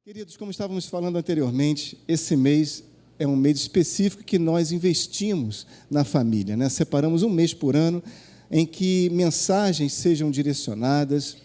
Queridos, como estávamos falando anteriormente, esse mês é um mês específico que nós investimos na família, né? Separamos um mês por ano em que mensagens sejam direcionadas.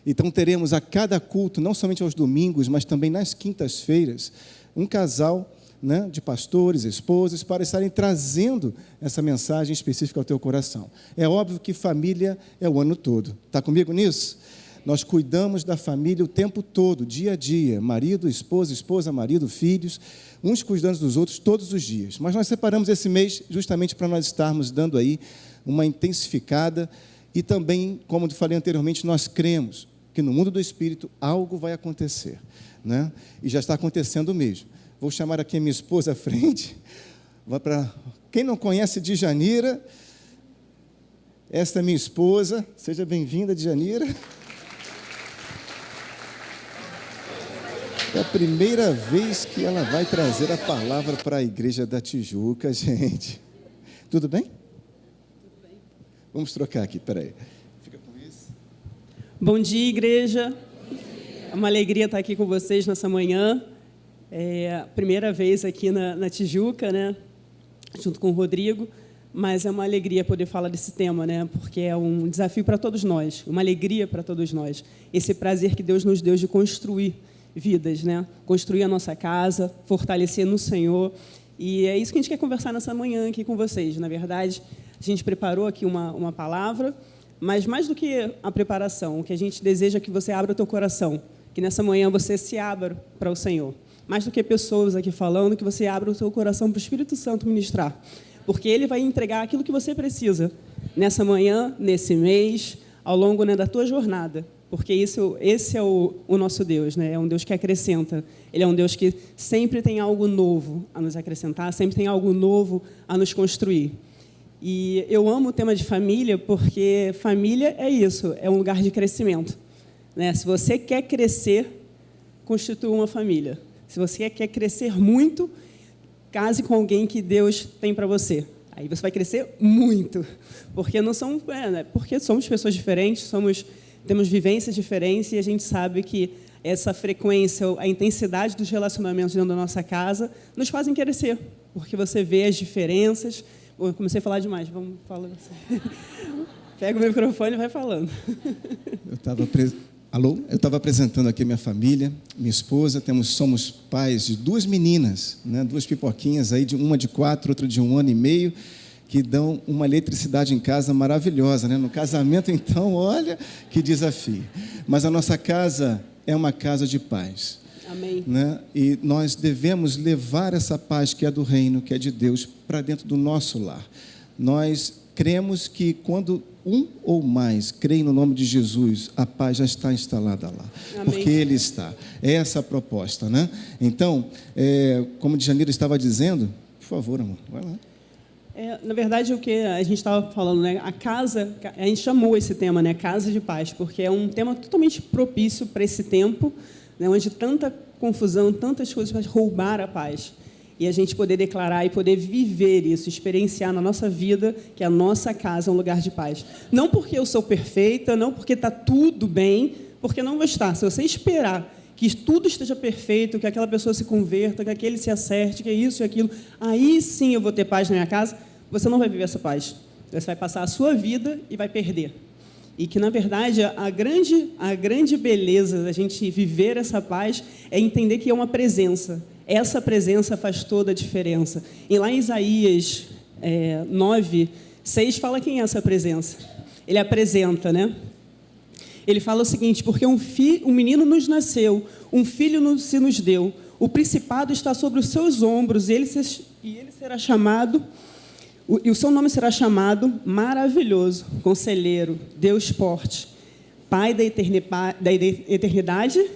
Então, teremos a cada culto, não somente aos domingos, mas também nas quintas-feiras, um casal, né, de pastores, esposas, para estarem trazendo essa mensagem específica ao teu coração. É óbvio que família é o ano todo. Está comigo nisso? Nós cuidamos da família o tempo todo, dia a dia, marido, esposa, marido, filhos, uns cuidando dos outros todos os dias. Mas nós separamos esse mês justamente para nós estarmos dando aí uma intensificada e também, como eu falei anteriormente, nós cremos que no mundo do Espírito algo vai acontecer, né? E já está acontecendo mesmo. Vou chamar aqui a minha esposa à frente. Vai para quem não conhece Djanira, esta é minha esposa. Seja bem-vinda, Djanira. É a primeira vez que ela vai trazer a palavra para a Igreja da Tijuca, gente. Tudo bem? Tudo bem. Vamos trocar aqui, peraí. Fica com isso. Bom dia, igreja. É uma alegria estar aqui com vocês nessa manhã. É a primeira vez aqui na Tijuca, né? Junto com o Rodrigo. Mas é uma alegria poder falar desse tema, né? Porque é um desafio para todos nós, uma alegria para todos nós. Esse prazer que Deus nos deu de construir vidas, né? Construir a nossa casa, fortalecer no Senhor. E é isso que a gente quer conversar nessa manhã aqui com vocês. Na verdade, a gente preparou aqui uma palavra, mas mais do que a preparação, o que a gente deseja é que você abra o teu coração, que nessa manhã você se abra para o Senhor. Mais do que pessoas aqui falando, que você abra o seu coração para o Espírito Santo ministrar, porque Ele vai entregar aquilo que você precisa nessa manhã, nesse mês, ao longo, né, da tua jornada. Porque esse é o nosso Deus, né? É um Deus que acrescenta. Ele é um Deus que sempre tem algo novo a nos acrescentar, sempre tem algo novo a nos construir. E eu amo o tema de família, porque família é isso, é um lugar de crescimento, né? Se você quer crescer, constitua uma família. Se você quer crescer muito, case com alguém que Deus tem para você. Aí você vai crescer muito, porque porque somos pessoas diferentes, temos vivências diferentes e a gente sabe que essa frequência, a intensidade dos relacionamentos dentro da nossa casa nos fazem crescer, porque você vê as diferenças. Eu comecei a falar demais, vamos falar assim. Pega o microfone e vai falando. Eu estava apresentando aqui a minha família, minha esposa, somos pais de duas meninas, né? Duas pipoquinhas, aí, uma de 4, outra de 1 ano e meio, que dão uma eletricidade em casa maravilhosa, né? No casamento, então, olha que desafio. Mas a nossa casa é uma casa de paz. Amém. Né? E nós devemos levar essa paz que é do reino, que é de Deus, para dentro do nosso lar. Nós cremos que quando um ou mais creem no nome de Jesus, a paz já está instalada lá. Amém. Porque Ele está. É essa a proposta, né? Então, como Djanira estava dizendo, por favor, amor, vai lá. Na verdade, o que a gente estava falando, né? A gente chamou esse tema, né? Casa de Paz, porque é um tema totalmente propício para esse tempo, né? Onde tanta confusão, tantas coisas para roubar a paz. E a gente poder declarar e poder viver isso, experienciar na nossa vida que a nossa casa é um lugar de paz. Não porque eu sou perfeita, não porque está tudo bem, porque não vai estar. Se você esperar que tudo esteja perfeito, que aquela pessoa se converta, que aquele se acerte, que isso e aquilo, aí sim eu vou ter paz na minha casa, você não vai viver essa paz. Você vai passar a sua vida e vai perder. E que, na verdade, a grande beleza da gente viver essa paz é entender que é uma presença. Essa presença faz toda a diferença. E lá em Isaías 9:6 fala quem é essa presença. Ele apresenta, né? Ele fala o seguinte: porque um menino nos nasceu, um filho se nos deu, o principado está sobre os seus ombros, e ele será chamado, e o seu nome será chamado Maravilhoso, Conselheiro, Deus Forte, Pai da eternidade,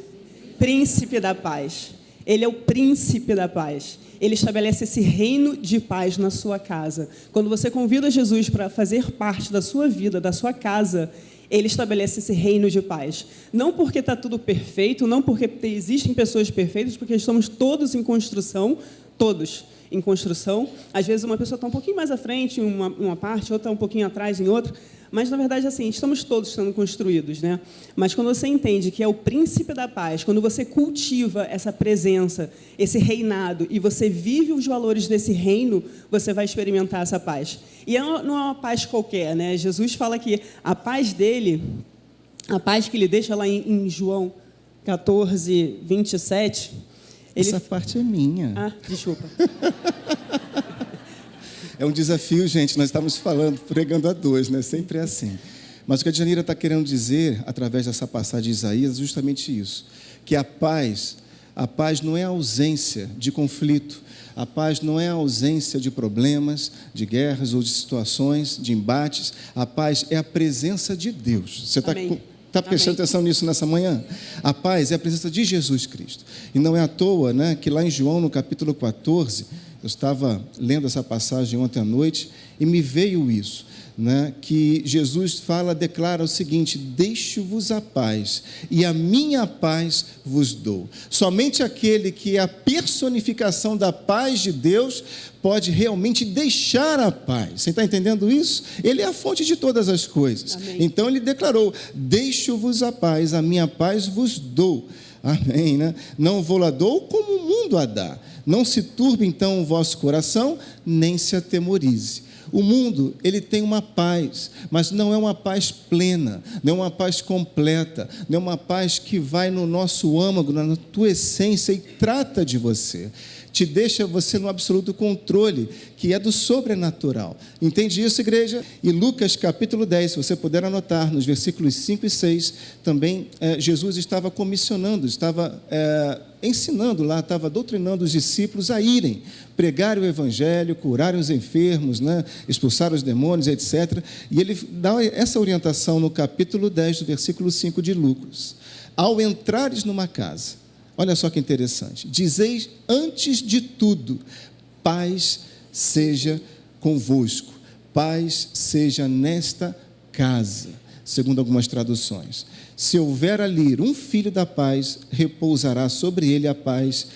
Príncipe da Paz. Ele é o príncipe da paz. Ele estabelece esse reino de paz na sua casa. Quando você convida Jesus para fazer parte da sua vida, da sua casa, Ele estabelece esse reino de paz. Não porque está tudo perfeito, não porque existem pessoas perfeitas, porque estamos todos em construção, todos em construção. Às vezes uma pessoa está um pouquinho mais à frente em uma parte, outra um pouquinho atrás em outra, mas, na verdade, assim, estamos todos sendo construídos, né? Mas quando você entende que é o príncipe da paz, quando você cultiva essa presença, esse reinado, e você vive os valores desse reino, você vai experimentar essa paz. E não é uma paz qualquer, né? Jesus fala que a paz dele, a paz que ele deixa lá em João 14, 27... Essa parte é minha. Ah, desculpa. É um desafio, gente. Nós estamos falando, pregando a dois, né? Sempre é assim. Mas o que a Janira está querendo dizer, através dessa passagem de Isaías, é justamente isso. Que a paz não é a ausência de conflito. A paz não é a ausência de problemas, de guerras ou de situações, de embates. A paz é a presença de Deus. Você está prestando atenção nisso nessa manhã? A paz é a presença de Jesus Cristo. E não é à toa, né, que lá em João, no capítulo 14, eu estava lendo essa passagem ontem à noite e me veio isso, né, que Jesus declara o seguinte: deixo-vos a paz e a minha paz vos dou. Somente aquele que é a personificação da paz de Deus pode realmente deixar a paz. Você está entendendo isso? Ele é a fonte de todas as coisas. Amém. Então ele declarou: deixo-vos a paz, a minha paz vos dou. Amém, né? Não vou-la dou como o mundo a dá. Não se turbe então o vosso coração, nem se atemorize. O mundo, ele tem uma paz, mas não é uma paz plena, não é uma paz completa, não é uma paz que vai no nosso âmago, na tua essência e trata de você. Te deixa você no absoluto controle, que é do sobrenatural. Entende isso, igreja? E Lucas capítulo 10, se você puder anotar, nos versículos 5 e 6, também Jesus estava comissionando, estava ensinando lá, estava doutrinando os discípulos a irem, pregar o evangelho, curar os enfermos, né, expulsar os demônios, etc. E ele dá essa orientação no capítulo 10, do versículo 5 de Lucas. Ao entrares numa casa, olha só que interessante, dizeis antes de tudo, paz seja convosco, paz seja nesta casa, segundo algumas traduções. Se houver ali um filho da paz, repousará sobre ele a paz,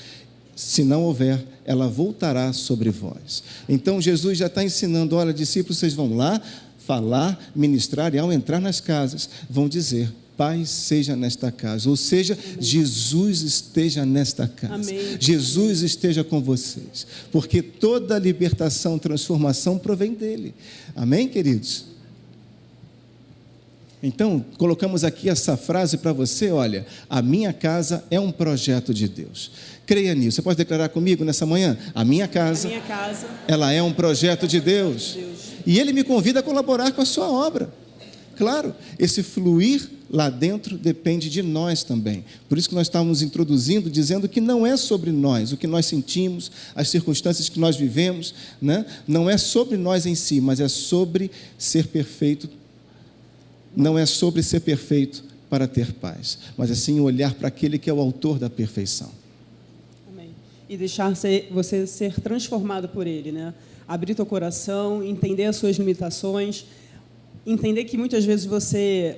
se não houver, ela voltará sobre vós. Então Jesus já está ensinando: olha, discípulos, vocês vão lá falar, ministrar, e ao entrar nas casas, vão dizer: paz seja nesta casa, ou seja, amém, Jesus esteja nesta casa, amém, Jesus esteja com vocês, porque toda libertação, transformação provém dele. Amém, queridos? Então, colocamos aqui essa frase para você: olha, a minha casa é um projeto de Deus. Creia nisso. Você pode declarar comigo nessa manhã? A minha casa, ela é um projeto de Deus. E ele me convida a colaborar com a sua obra. Claro, esse fluir lá dentro depende de nós também. Por isso que nós estávamos introduzindo, dizendo que não é sobre nós, o que nós sentimos, as circunstâncias que nós vivemos, né? Não é sobre nós em si, mas é sobre ser perfeito. Não é sobre ser perfeito para ter paz, mas assim olhar para aquele que é o autor da perfeição. Amém. E deixar você ser transformado por ele, né? Abrir teu coração, entender as suas limitações, entender que muitas vezes você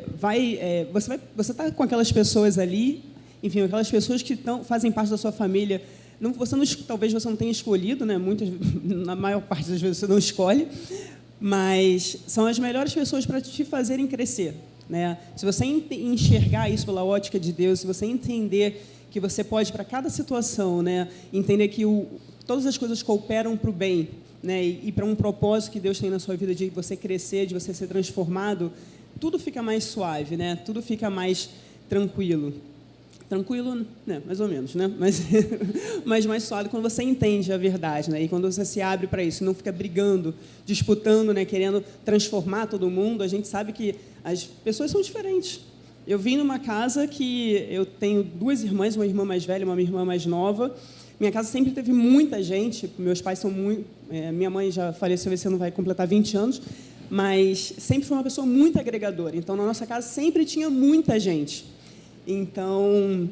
está com aquelas pessoas ali, enfim, aquelas pessoas que fazem parte da sua família. Talvez você não tenha escolhido, né? Na maior parte das vezes você não escolhe, mas são as melhores pessoas para te fazerem crescer, né? Se você enxergar isso pela ótica de Deus, se você entender que você pode, para cada situação, né, entender que todas as coisas cooperam para o bem, né, e para um propósito que Deus tem na sua vida, de você crescer, de você ser transformado, tudo fica mais suave, né? Tudo fica mais tranquilo. Tranquilo, né? Mais ou menos, né? Mas mais suave quando você entende a verdade, né? E quando você se abre para isso, não fica brigando, disputando, né? Querendo transformar todo mundo. A gente sabe que as pessoas são diferentes. Eu vim numa casa que eu tenho 2 irmãs, uma irmã mais velha e uma irmã mais nova. Minha casa sempre teve muita gente. Meus pais são muito... minha mãe já faleceu, esse ano vai completar 20 anos. Mas sempre foi uma pessoa muito agregadora. Então, na nossa casa sempre tinha muita gente. Então,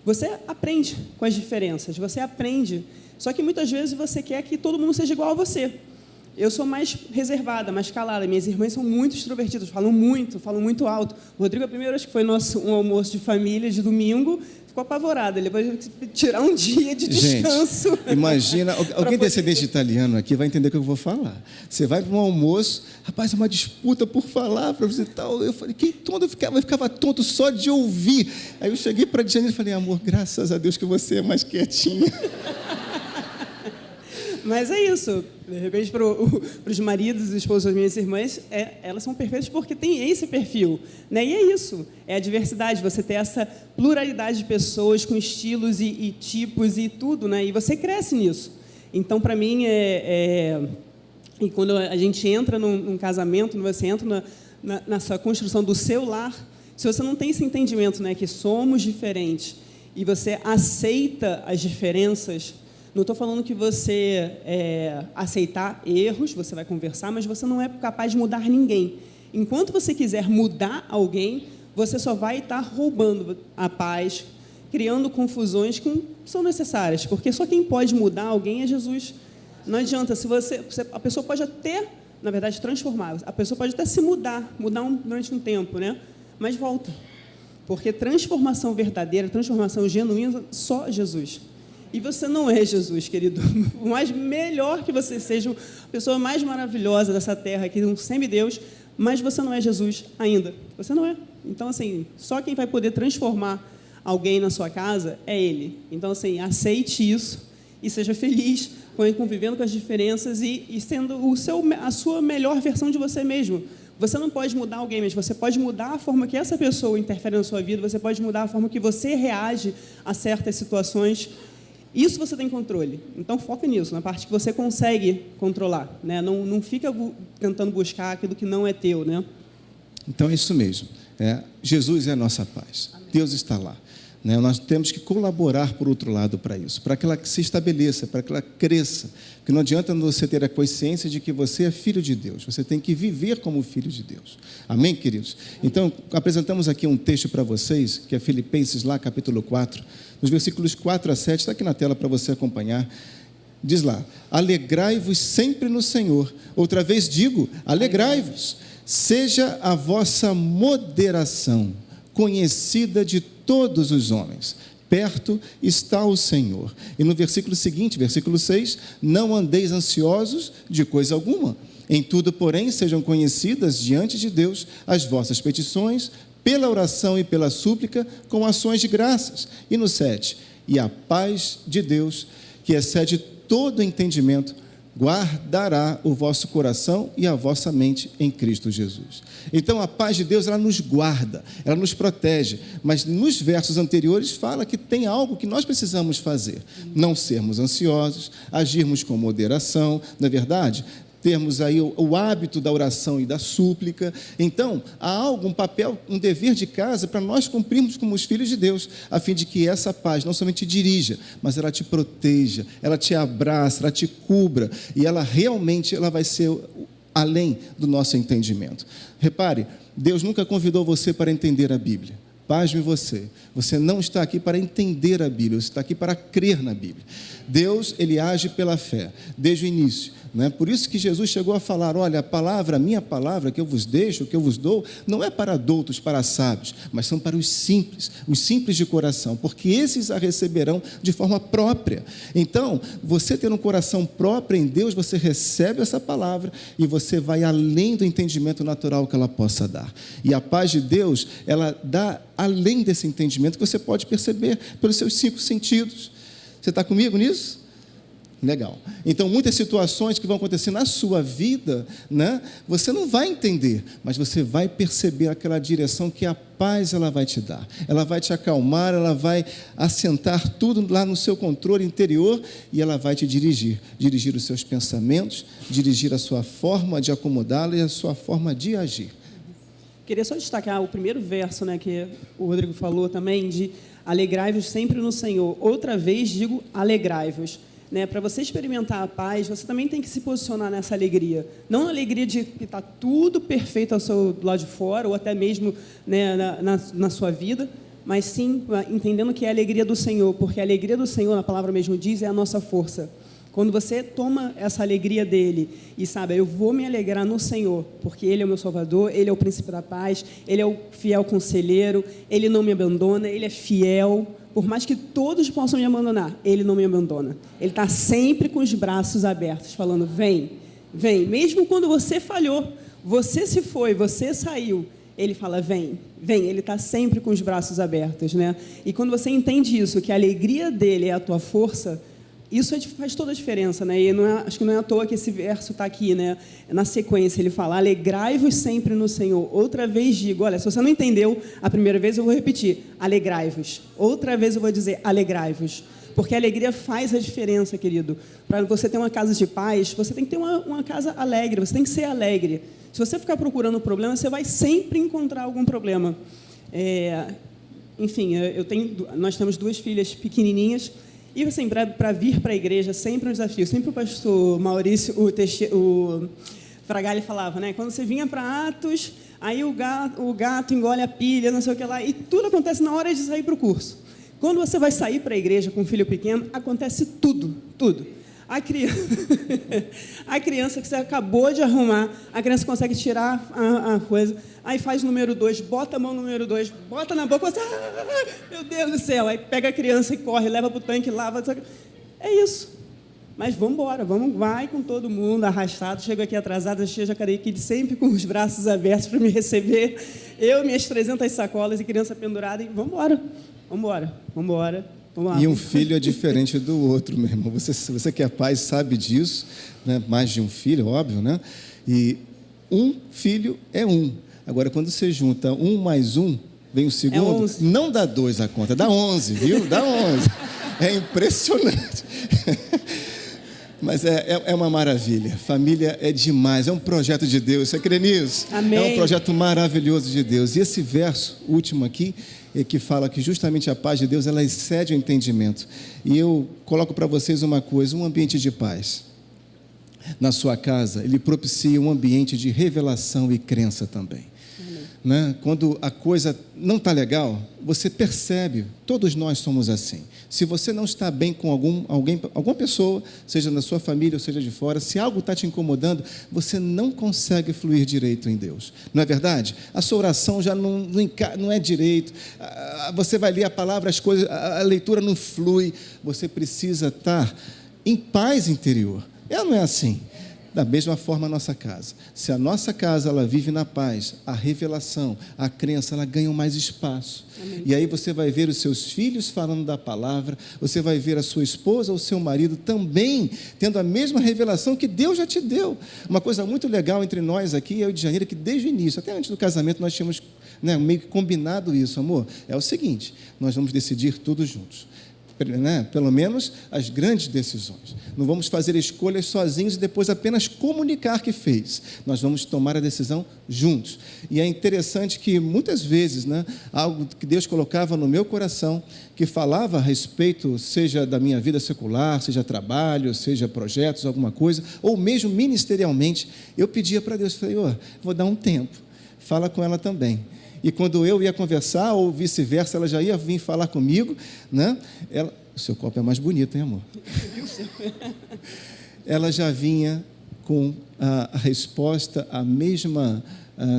você aprende com as diferenças, você aprende. Só que muitas vezes você quer que todo mundo seja igual a você. Eu sou mais reservada, mais calada. Minhas irmãs são muito extrovertidas, falam muito alto. O Rodrigo, a primeira vez que foi um almoço de família de domingo, ficou apavorado. Ele vai tirar um dia de descanso. Gente, imagina, alguém descendente italiano aqui vai entender o que eu vou falar. Você vai para um almoço, rapaz, é uma disputa por palavras e tal. Eu falei, que tonto, eu ficava tonto só de ouvir. Aí eu cheguei para a Diane e falei, amor, graças a Deus que você é mais quietinha. Mas é isso, de repente, para os maridos e esposas das minhas irmãs, elas são perfeitas porque têm esse perfil, né? E é isso, é a diversidade, você ter essa pluralidade de pessoas com estilos e tipos e tudo, né? E você cresce nisso. Então, para mim, e quando a gente entra num casamento, você entra na sua construção do seu lar, se você não tem esse entendimento, né, que somos diferentes, e você aceita as diferenças. Não estou falando que você aceitar erros, você vai conversar, mas você não é capaz de mudar ninguém. Enquanto você quiser mudar alguém, você só vai estar roubando a paz, criando confusões que são necessárias, porque só quem pode mudar alguém é Jesus. Não adianta, a pessoa pode até, na verdade, transformar, a pessoa pode até se mudar durante um tempo, né? Mas volta, porque transformação verdadeira, transformação genuína, só Jesus. E você não é Jesus, querido. O mais melhor que você seja, a pessoa mais maravilhosa dessa terra aqui, um semideus, mas você não é Jesus ainda. Você não é. Então, assim, só quem vai poder transformar alguém na sua casa é Ele. Então, assim, aceite isso e seja feliz convivendo com as diferenças e sendo a sua melhor versão de você mesmo. Você não pode mudar alguém, mas você pode mudar a forma que essa pessoa interfere na sua vida, você pode mudar a forma que você reage a certas situações. Isso você tem controle. Então, foca nisso, na parte que você consegue controlar, né? Não fica tentando buscar aquilo que não é teu, né? Então, é isso mesmo. Jesus é a nossa paz. Amém. Deus está lá. Né? Nós temos que colaborar, por outro lado, para isso, para que ela se estabeleça, para que ela cresça. Porque não adianta você ter a consciência de que você é filho de Deus. Você tem que viver como filho de Deus. Amém, queridos? Então, apresentamos aqui um texto para vocês, que é Filipenses, lá, capítulo 4, nos versículos 4 a 7, está aqui na tela para você acompanhar. Diz lá, alegrai-vos sempre no Senhor. Outra vez digo, alegrai-vos. Seja a vossa moderação conhecida de todos os homens. Perto está o Senhor. E no versículo seguinte, versículo 6, não andeis ansiosos de coisa alguma. Em tudo, porém, sejam conhecidas diante de Deus as vossas petições, pela oração e pela súplica, com ações de graças. E no 7, e a paz de Deus, que excede todo entendimento, guardará o vosso coração e a vossa mente em Cristo Jesus. Então, a paz de Deus, ela nos guarda, ela nos protege, mas nos versos anteriores fala que tem algo que nós precisamos fazer, não sermos ansiosos, agirmos com moderação, não é verdade? Termos aí o hábito da oração e da súplica. Então, há algo, um papel, um dever de casa para nós cumprirmos como os filhos de Deus, a fim de que essa paz não somente te dirija, mas ela te proteja, ela te abraça, ela te cubra, e ela realmente vai ser além do nosso entendimento. Repare, Deus nunca convidou você para entender a Bíblia. Pasme você não está aqui para entender a Bíblia, você está aqui para crer na Bíblia. Deus, Ele age pela fé, desde o início. Não é? Por isso que Jesus chegou a falar, olha, a minha palavra que eu vos deixo, que eu vos dou, não é para adultos, para sábios, mas são para os simples de coração, porque esses a receberão de forma própria. Então, você ter um coração próprio em Deus, você recebe essa palavra e você vai além do entendimento natural que ela possa dar. E a paz de Deus, ela dá além desse entendimento que você pode perceber pelos seus 5 sentidos. Você está comigo nisso? Legal. Então, muitas situações que vão acontecer na sua vida, né, você não vai entender, mas você vai perceber aquela direção que a paz ela vai te dar. Ela vai te acalmar, ela vai assentar tudo lá no seu controle interior e ela vai te dirigir os seus pensamentos, dirigir a sua forma de acomodá-la e a sua forma de agir. Queria só destacar o primeiro verso, né, que o Rodrigo falou também, de alegrai-vos sempre no Senhor. Outra vez digo alegrai-vos. Né, para você experimentar a paz, você também tem que se posicionar nessa alegria. Não a alegria de que está tudo perfeito do lado de fora, ou até mesmo, né, na sua vida, mas sim entendendo que é a alegria do Senhor, porque a alegria do Senhor, a palavra mesmo diz, é a nossa força. Quando você toma essa alegria dele e sabe, eu vou me alegrar no Senhor, porque Ele é o meu Salvador, Ele é o príncipe da paz, Ele é o fiel conselheiro, Ele não me abandona, Ele é fiel. Por mais que todos possam me abandonar, Ele não me abandona. Ele está sempre com os braços abertos, falando, vem, vem. Mesmo quando você falhou, você se foi, você saiu, Ele fala, vem, vem. Ele está sempre com os braços abertos, né? E quando você entende isso, que a alegria dele é a tua força, isso faz toda a diferença, né? E acho que não é à toa que esse verso está aqui, né? Na sequência, ele fala, alegrai-vos sempre no Senhor. Outra vez digo, olha, se você não entendeu a primeira vez, eu vou repetir, alegrai-vos. Outra vez eu vou dizer, alegrai-vos. Porque a alegria faz a diferença, querido. Para você ter uma casa de paz, você tem que ter uma casa alegre, você tem que ser alegre. Se você ficar procurando problema, você vai sempre encontrar algum problema. Enfim, nós temos 2 filhas pequenininhas, e assim, para vir para a igreja, sempre um desafio. Sempre o pastor Maurício, o Fragali falava, né? Quando você vinha para Atos, aí o gato engole a pilha, não sei o que lá, e tudo acontece na hora de sair para o curso. Quando você vai sair para a igreja com um filho pequeno, acontece tudo, tudo. A criança que você acabou de arrumar, a criança consegue tirar a coisa, aí faz número 2, bota a mão no número 2, bota na boca, você, meu Deus do céu, aí pega a criança e corre, leva para o tanque, lava, é isso. Mas vamos embora, vai com todo mundo arrastado, chego aqui atrasado, achei a Jacareí sempre com os braços abertos para me receber, eu, minhas 300 sacolas e criança pendurada, e vamos embora. E um filho é diferente do outro, meu irmão. Você que é pai sabe disso, né? Mais de um filho, óbvio, né? E um filho é um. Agora, quando você junta 1 mais 1, vem o segundo, não dá 2 a conta, dá 11, viu? Dá 11. É impressionante. Mas é uma maravilha. Família é demais, é um projeto de Deus. Você crê nisso? Amém. É um projeto maravilhoso de Deus. E esse verso último aqui, que fala que justamente a paz de Deus, ela excede o entendimento. E eu coloco para vocês uma coisa, um ambiente de paz na sua casa, ele propicia um ambiente de revelação e crença também. Né? Quando a coisa não está legal, você percebe, todos nós somos assim. Se você não está bem com alguma pessoa, seja na sua família ou seja de fora, se algo está te incomodando, você não consegue fluir direito em Deus. Não é verdade? A sua oração já não é direito, você vai ler a palavra, a leitura não flui, você precisa estar em paz interior. Não é assim? Da mesma forma a nossa casa. Se a nossa casa ela vive na paz, a revelação, a crença, ela ganha mais espaço. Amém. E aí você vai ver os seus filhos falando da palavra, você vai ver a sua esposa ou o seu marido também tendo a mesma revelação que Deus já te deu. Uma coisa muito legal entre nós aqui, eu e de Janeiro, que desde o início, até antes do casamento, nós tínhamos meio que combinado isso, amor. É o seguinte, nós vamos decidir tudo juntos. Pelo menos as grandes decisões. Não vamos fazer escolhas sozinhos e depois apenas comunicar que fez. Nós vamos tomar a decisão juntos. E é interessante que muitas vezes, algo que Deus colocava no meu coração, que falava a respeito, seja da minha vida secular, seja trabalho, seja projetos, alguma coisa, ou mesmo ministerialmente, eu pedia para Deus, falei, vou dar um tempo, fala com ela também. E quando eu ia conversar, ou vice-versa, ela já ia vir falar comigo, né? O seu copo é mais bonito, hein, amor? Ela já vinha com a resposta, a mesma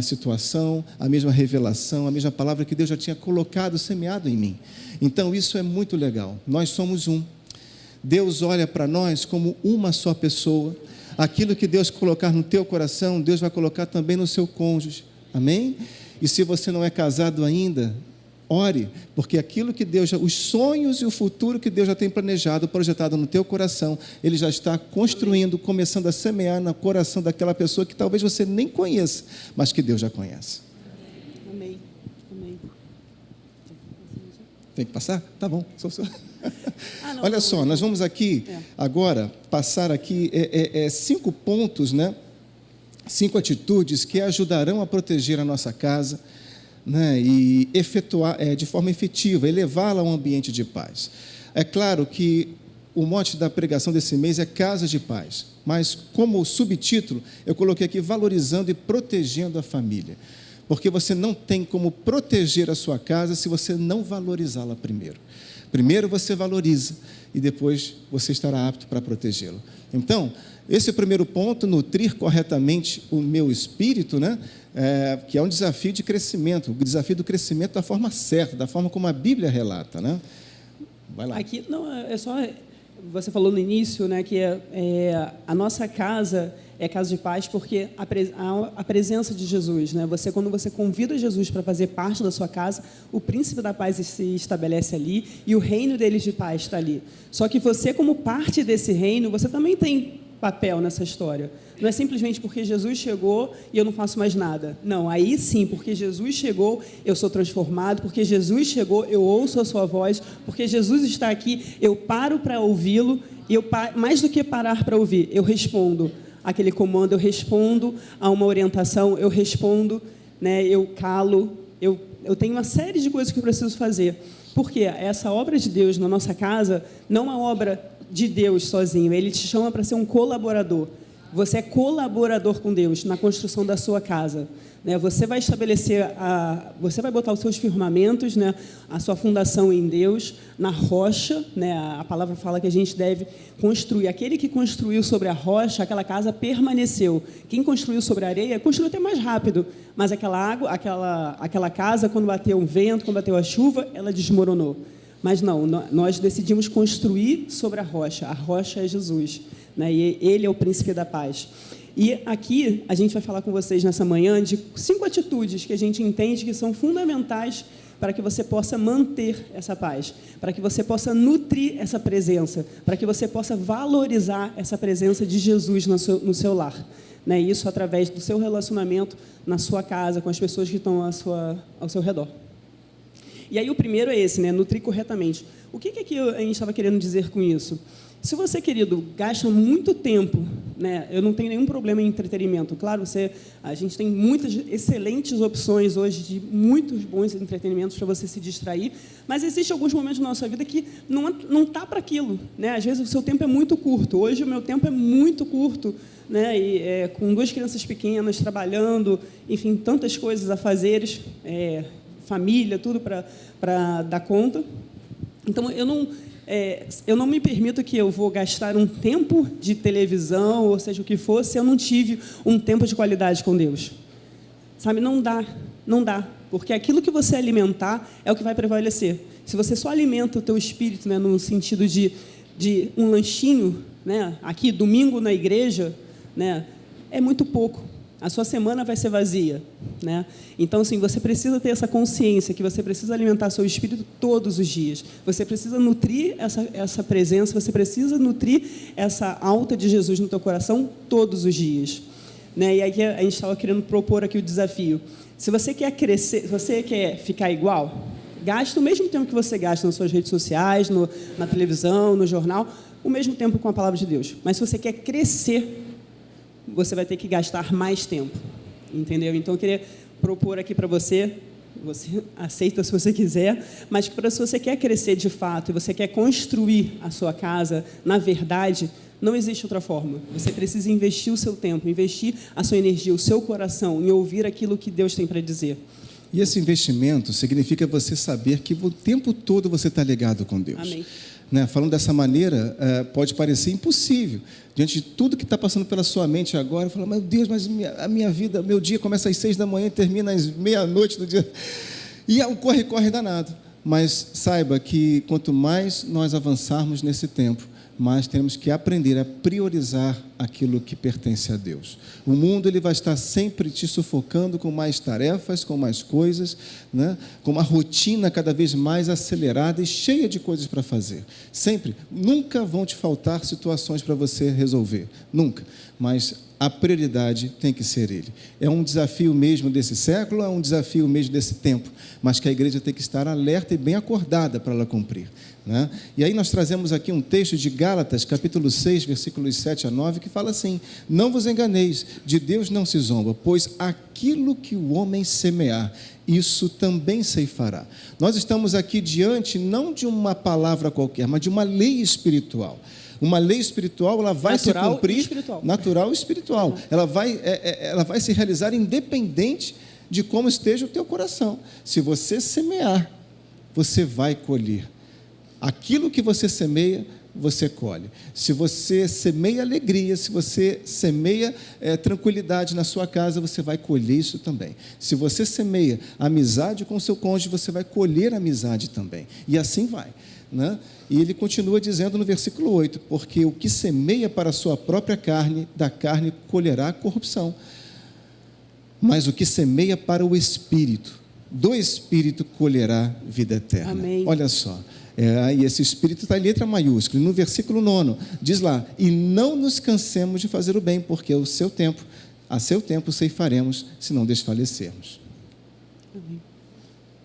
situação, a mesma revelação, a mesma palavra que Deus já tinha colocado, semeado em mim. Então, isso é muito legal. Nós somos um. Deus olha para nós como uma só pessoa. Aquilo que Deus colocar no teu coração, Deus vai colocar também no seu cônjuge. Amém? E se você não é casado ainda, ore, porque aquilo que Deus os sonhos e o futuro que Deus já tem planejado, projetado no teu coração, Ele já está construindo, começando a semear no coração daquela pessoa que talvez você nem conheça, mas que Deus já conhece. Amém. Tem que passar? Tá bom. Olha só, nós vamos aqui agora passar aqui 5 pontos, 5 atitudes que ajudarão a proteger a nossa casa, e efetuar de forma efetiva, elevá-la a um ambiente de paz. É claro que o mote da pregação desse mês é Casa de Paz, mas como subtítulo, eu coloquei aqui valorizando e protegendo a família. porque você não tem como proteger a sua casa se você não valorizá-la primeiro. Primeiro você valoriza e depois você estará apto para protegê-lo. Então, esse é o primeiro ponto, nutrir corretamente o meu espírito, né? Que é um desafio de crescimento, o desafio do crescimento da forma certa, da forma como a Bíblia relata, né? Vai lá. Aqui, não, é só, você falou no início, né, que a nossa casa é casa de paz porque a presença de Jesus, né? Quando você convida Jesus para fazer parte da sua casa, o príncipe da paz se estabelece ali e o reino deles de paz está ali. Só que você, como parte desse reino, você também tem papel nessa história. Não é simplesmente porque Jesus chegou e eu não faço mais nada. Não, aí sim, porque Jesus chegou, eu sou transformado, porque Jesus chegou, eu ouço a sua voz, porque Jesus está aqui, eu paro para ouvi-lo, e mais do que parar para ouvir, eu respondo aquele comando, eu respondo a uma orientação, eu respondo, né, eu calo, eu tenho uma série de coisas que eu preciso fazer. Porque essa obra de Deus na nossa casa não é uma obra de Deus sozinho, Ele te chama para ser um colaborador. Você é colaborador com Deus na construção da sua casa, né? Você vai estabelecer, você vai botar os seus firmamentos, né? A sua fundação em Deus, na rocha, né? A palavra fala que a gente deve construir. Aquele que construiu sobre a rocha, aquela casa permaneceu. Quem construiu sobre a areia, construiu até mais rápido, mas aquela casa, quando bateu um vento, quando bateu a chuva, ela desmoronou. Mas não, nós decidimos construir sobre a rocha é Jesus, né? E Ele é o príncipe da paz. E aqui a gente vai falar com vocês nessa manhã de 5 atitudes que a gente entende que são fundamentais para que você possa manter essa paz, para que você possa nutrir essa presença, para que você possa valorizar essa presença de Jesus no seu lar, né? Isso através do seu relacionamento na sua casa, com as pessoas que estão ao seu redor. E aí o primeiro é esse, né? Nutrir corretamente. O que que a gente estava querendo dizer com isso? Se você, querido, gasta muito tempo, né? Eu não tenho nenhum problema em entretenimento. Claro, a gente tem muitas excelentes opções hoje de muitos bons entretenimentos para você se distrair, mas existem alguns momentos na nossa vida que não está para aquilo, né? Às vezes o seu tempo é muito curto. Hoje o meu tempo é muito curto, né? E com 2 crianças pequenas, trabalhando, enfim, tantas coisas a fazeres, família, tudo para dar conta. Então, eu não me permito que eu vou gastar um tempo de televisão, ou seja o que for, se eu não tive um tempo de qualidade com Deus. Sabe, não dá, porque aquilo que você alimentar é o que vai prevalecer. Se você só alimenta o teu espírito, né, no sentido de um lanchinho, né, aqui, domingo na igreja, né, é muito pouco. A sua semana vai ser vazia, né? Então, assim, você precisa ter essa consciência que você precisa alimentar seu espírito todos os dias. Você precisa nutrir essa presença, você precisa nutrir essa alta de Jesus no teu coração todos os dias, né? E aí a gente estava querendo propor aqui o desafio. Se você quer crescer, se você quer ficar igual, gaste o mesmo tempo que você gasta nas suas redes sociais, na televisão, no jornal, o mesmo tempo com a palavra de Deus. Mas se você quer crescer, você vai ter que gastar mais tempo, entendeu? Então, eu queria propor aqui para você aceita se você quiser, mas se você quer crescer de fato e você quer construir a sua casa, na verdade, não existe outra forma. Você precisa investir o seu tempo, investir a sua energia, o seu coração em ouvir aquilo que Deus tem para dizer. E esse investimento significa você saber que o tempo todo você está ligado com Deus. Amém. Né? Falando dessa maneira, pode parecer impossível. Diante de tudo que está passando pela sua mente agora, fala, meu Deus, mas a minha vida, meu dia começa às 6 da manhã e termina às meia-noite do dia. E é um corre-corre danado. Mas saiba que quanto mais nós avançarmos nesse tempo, mais temos que aprender a priorizar aquilo que pertence a Deus. O mundo ele vai estar sempre te sufocando com mais tarefas, com mais coisas, né? Com uma rotina cada vez mais acelerada e cheia de coisas para fazer. Sempre, nunca vão te faltar situações para você resolver, nunca. Mas a prioridade tem que ser Ele. É um desafio mesmo desse século, é um desafio mesmo desse tempo, mas que a igreja tem que estar alerta e bem acordada para ela cumprir, né? E aí nós trazemos aqui um texto de Gálatas, capítulo 6, versículos 7 a 9, que fala assim, não vos enganeis, de Deus não se zomba, pois aquilo que o homem semear, isso também ceifará. Nós estamos aqui diante não de uma palavra qualquer, mas de uma lei espiritual. Uma lei espiritual, ela vai se cumprir, natural e espiritual. Ela vai se realizar independente de como esteja o teu coração. Se você semear, você vai colher. Aquilo que você semeia, você colhe. Se você semeia alegria, se você semeia tranquilidade na sua casa, você vai colher isso também. Se você semeia amizade com o seu cônjuge, você vai colher amizade também. E assim vai, né? E ele continua dizendo no versículo 8, porque o que semeia para a sua própria carne, da carne colherá corrupção. Mas o que semeia para o Espírito, do Espírito colherá vida eterna. Amém. Olha só. E esse Espírito está em letra maiúscula. E no versículo 9, diz lá, e não nos cansemos de fazer o bem, porque a seu tempo ceifaremos, se não desfalecermos. Amém.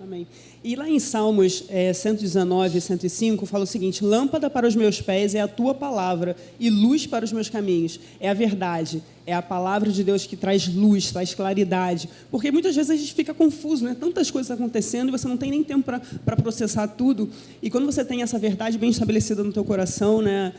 Amém. E lá em Salmos 119 e 105, fala o seguinte: lâmpada para os meus pés é a tua palavra e luz para os meus caminhos. É a verdade, é a palavra de Deus que traz luz, traz claridade. Porque muitas vezes a gente fica confuso, né? Tantas coisas acontecendo e você não tem nem tempo para processar tudo. E quando você tem essa verdade bem estabelecida no teu coração, né?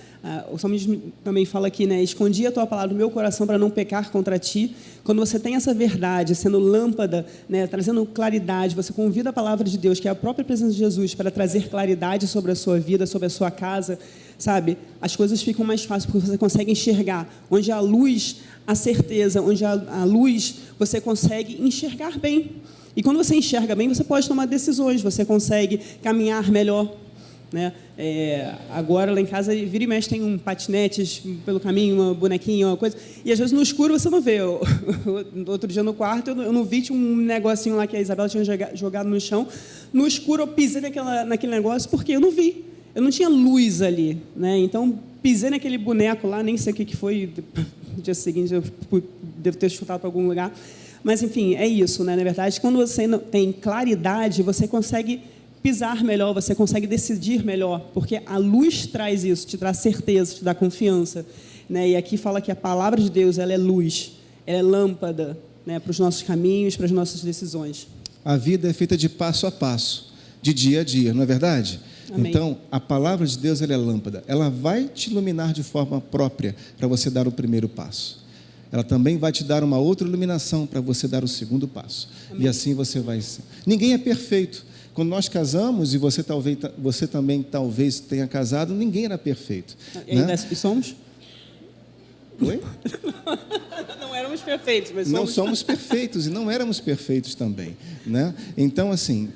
O salmista também fala aqui, né? Escondi a tua palavra no meu coração para não pecar contra ti. Quando você tem essa verdade, sendo lâmpada, né? Trazendo claridade, você convida a palavra de Deus, que é a própria presença de Jesus, para trazer claridade sobre a sua vida, sobre a sua casa, sabe? As coisas ficam mais fáceis, porque você consegue enxergar. Onde há luz, há certeza. Onde há luz, você consegue enxergar bem. E quando você enxerga bem, você pode tomar decisões, você consegue caminhar melhor, né? Agora lá em casa vira e mexe tem um patinete pelo caminho, uma bonequinha, uma coisa, e às vezes no escuro você não vê. Outro dia no quarto eu não vi, tinha um negocinho lá que a Isabela tinha jogado no chão. No escuro eu pisei naquele negócio porque eu não vi, eu não tinha luz ali, né? Então pisei naquele boneco lá, nem sei o que foi. No dia seguinte eu devo ter chutado para algum lugar, mas enfim, é isso, né? Na verdade, quando você tem claridade, você consegue pisar melhor, você consegue decidir melhor, porque a luz traz isso, te traz certeza, te dá confiança, né? E aqui fala que a palavra de Deus, ela é luz, ela é lâmpada, né? Para os nossos caminhos, para as nossas decisões. A vida é feita de passo a passo, de dia a dia, não é verdade? Amém. Então, a palavra de Deus, ela é lâmpada, ela vai te iluminar de forma própria para você dar o primeiro passo. Ela também vai te dar uma outra iluminação para você dar o segundo passo. Amém. E assim você vai ser. Ninguém é perfeito. Quando nós casamos, e você também talvez tenha casado, ninguém era perfeito. E ainda somos? Oi? Não éramos perfeitos, mas não somos perfeitos, e não éramos perfeitos também, né? Então, assim,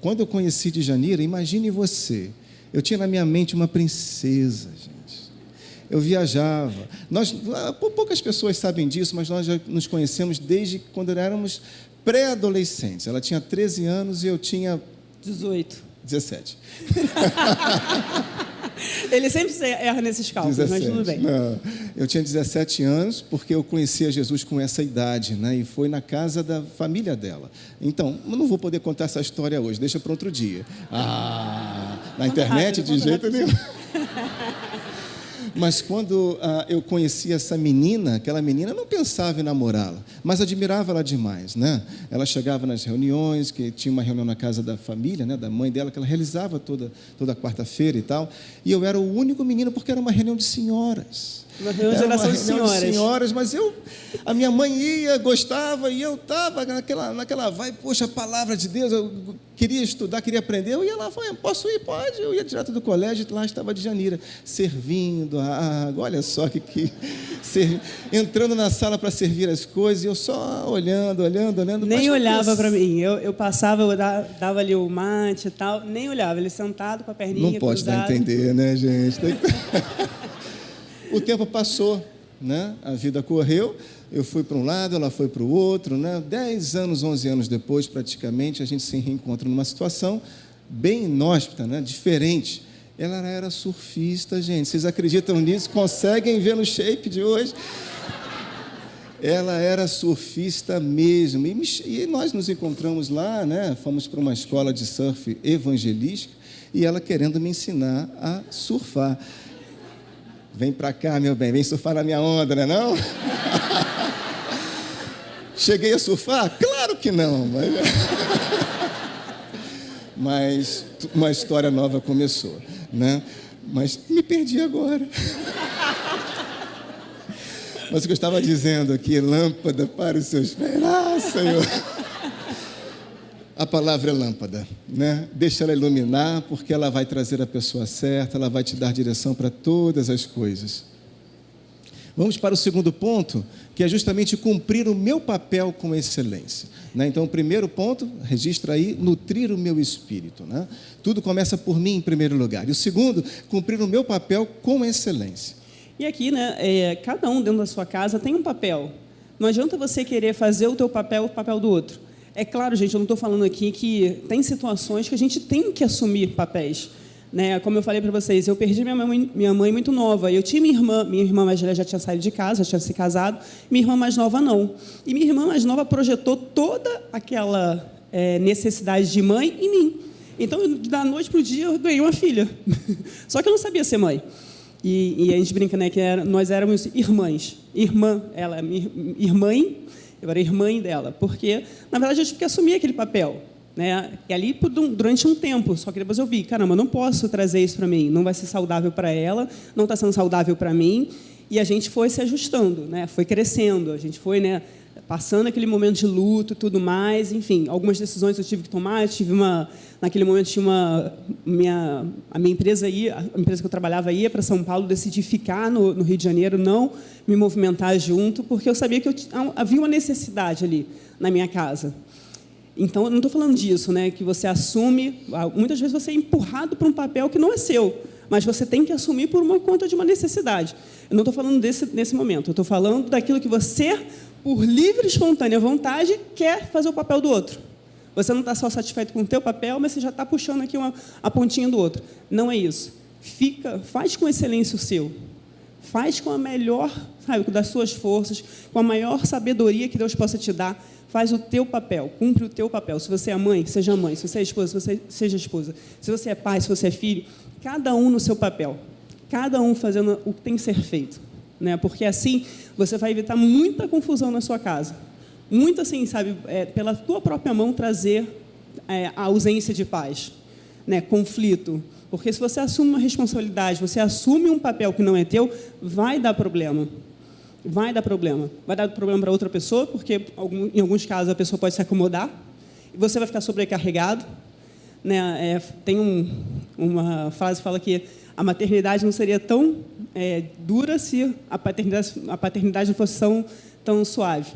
quando eu conheci Djanira, imagine você, eu tinha na minha mente uma princesa, gente. Eu viajava. Poucas pessoas sabem disso, mas nós já nos conhecemos desde quando éramos pré-adolescentes. Ela tinha 13 anos e eu tinha 17. Ele sempre erra nesses cálculos, 17, mas tudo bem. Não, eu tinha 17 anos porque eu conhecia Jesus com essa idade, né? E foi na casa da família dela. Então, eu não vou poder contar essa história hoje, deixa para outro dia. Na internet, de jeito nenhum. Mas quando eu conheci essa menina, aquela menina, eu não pensava em namorá-la, mas admirava ela demais, né? Ela chegava nas reuniões, que tinha uma reunião na casa da família, né, da mãe dela, que ela realizava toda quarta-feira e tal, e eu era o único menino, porque era uma reunião de senhoras. Uma reunião de senhoras, mas a minha mãe ia, gostava, e eu estava naquela vibe, poxa, a palavra de Deus, eu queria estudar, queria aprender, eu ia lá, posso ir? Pode, eu ia direto do colégio, lá estava Djanira, servindo a água, olha só entrando na sala para servir as coisas, e eu só olhando. Nem olhava para mim, eu passava, eu dava ali o mate e tal, nem olhava, ele sentado com a perninha cruzada. Não pode dar a entender, né, gente? O tempo passou, né? A vida correu, eu fui para um lado, ela foi para o outro, né? 10 anos, 11 anos depois, praticamente, a gente se reencontra numa situação bem inóspita, né? Diferente. Ela era surfista, gente, vocês acreditam nisso? Conseguem ver no shape de hoje? Ela era surfista mesmo, e nós nos encontramos lá, né? Fomos para uma escola de surf evangelística, e ela querendo me ensinar a surfar. Vem pra cá, meu bem, vem surfar na minha onda, né não? Cheguei a surfar? Claro que não, mas uma história nova começou, né? Mas me perdi agora. Mas o que eu estava dizendo aqui, lâmpada para os seus pés, Senhor. A palavra é lâmpada, né? Deixa ela iluminar, porque ela vai trazer a pessoa certa, ela vai te dar direção para todas as coisas. Vamos para o segundo ponto, que é justamente cumprir o meu papel com excelência, né? Então, o primeiro ponto, registra aí, nutrir o meu espírito, né? Tudo começa por mim em primeiro lugar. E o segundo, cumprir o meu papel com excelência. E aqui, né, cada um dentro da sua casa tem um papel. Não adianta você querer fazer o teu papel, o papel do outro. É claro, gente, eu não estou falando aqui que tem situações que a gente tem que assumir papéis, né? Como eu falei para vocês, eu perdi minha mãe muito nova. Eu tinha minha irmã mais velha já tinha saído de casa, já tinha se casado, minha irmã mais nova não. E minha irmã mais nova projetou toda aquela necessidade de mãe em mim. Então, da noite para o dia, eu ganhei uma filha. Só que eu não sabia ser mãe. E a gente brinca, né, que nós éramos irmãs. Ela é minha irmã, eu era irmã dela, porque, na verdade, eu tive que assumir aquele papel, né? E ali durante um tempo, só que depois eu vi, caramba, eu não posso trazer isso para mim, não vai ser saudável para ela, não está sendo saudável para mim, e a gente foi se ajustando, né? Foi crescendo, a gente foi, né, passando aquele momento de luto e tudo mais, enfim, algumas decisões eu tive que tomar, naquele momento tinha a minha empresa a empresa que eu trabalhava ia para São Paulo, decidi ficar no Rio de Janeiro, não me movimentar junto, porque eu sabia que havia uma necessidade ali na minha casa. Então, eu não estou falando disso, né, que você assume, muitas vezes você é empurrado para um papel que não é seu, mas você tem que assumir por uma conta de uma necessidade. Eu não estou falando nesse momento, eu estou falando daquilo que você, por livre e espontânea vontade, quer fazer o papel do outro. Você não está só satisfeito com o teu papel, mas você já está puxando aqui a pontinha do outro. Não é isso. Faz com excelência o seu. Faz com a melhor, sabe, das suas forças, com a maior sabedoria que Deus possa te dar. Faz o teu papel, cumpre o teu papel. Se você é mãe, seja mãe. Se você é esposa, seja esposa. Se você é pai, se você é filho, cada um no seu papel. Cada um fazendo o que tem que ser feito, né? Porque assim você vai evitar muita confusão na sua casa. Muito assim, sabe, pela tua própria mão trazer a ausência de paz, né? Conflito. Porque se você assume uma responsabilidade, você assume um papel que não é teu, vai dar problema. Vai dar problema. Vai dar problema para outra pessoa, porque em alguns casos a pessoa pode se acomodar e você vai ficar sobrecarregado, né? Tem uma frase que fala que a maternidade não seria tão dura se a paternidade não fosse tão suave.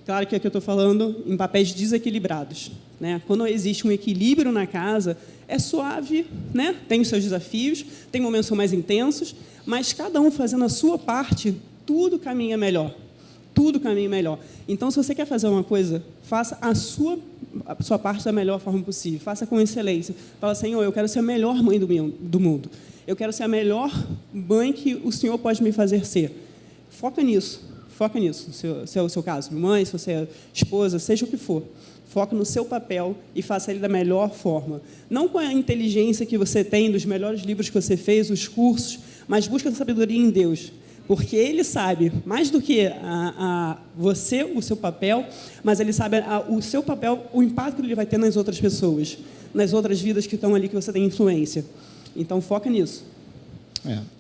Claro que aqui eu estou falando em papéis desequilibrados, né? Quando existe um equilíbrio na casa, é suave, né? Tem os seus desafios, tem momentos que são mais intensos, mas cada um fazendo a sua parte, tudo caminha melhor. Tudo caminha melhor. Então, se você quer fazer uma coisa, faça a sua parte da melhor forma possível. Faça com excelência. Fala, Senhor, eu quero ser a melhor mãe do mundo. Eu quero ser a melhor mãe que o Senhor pode me fazer ser. Foca nisso. Foca nisso, se é o seu caso, mãe, se você é esposa, seja o que for. Foca no seu papel e faça ele da melhor forma. Não com a inteligência que você tem, dos melhores livros que você fez, os cursos, mas busca a sabedoria em Deus. Porque Ele sabe, mais do que você, o seu papel, mas Ele sabe o seu papel, o impacto que Ele vai ter nas outras pessoas, nas outras vidas que estão ali, que você tem influência. Então, foca nisso.